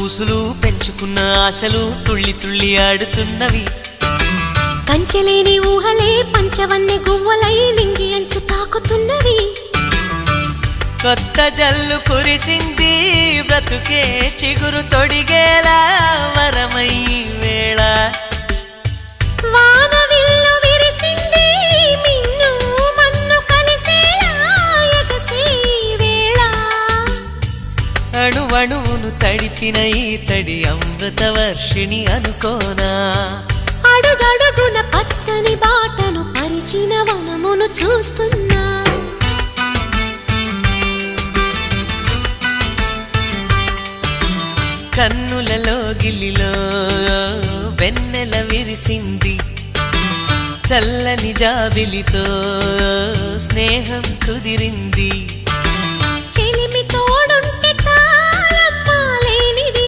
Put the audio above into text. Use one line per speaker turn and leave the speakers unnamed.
ఊసులు పెంచుకున్న ఆశలు తుళ్ళి తుళ్ళి ఆడుతున్నవి.
కంచెలేని ఊహలే పంచవన్నె గువ్వలై నింగి అంచు తాకుతున్నవి.
కొత్త జల్లు కురిసింది బ్రతుకే చిగురు తొడిగేలా వరమై వేళ.
వానవిల్లు విరిసింది మిన్ను మన్ను కలిసేలా ఎగసే వేళ.
అణువణువును తడిపిన ఈ తడి అమృత వర్షిణి అనుకోనా.
అడుగడుగున పచ్చని బాటను పరిచిన వనమును చూస్తున్నా.
కన్నులలో గిల్లిలో వెన్నెల విరిసింది. చల్లని జాబిలితో స్నేహం కుదిరింది.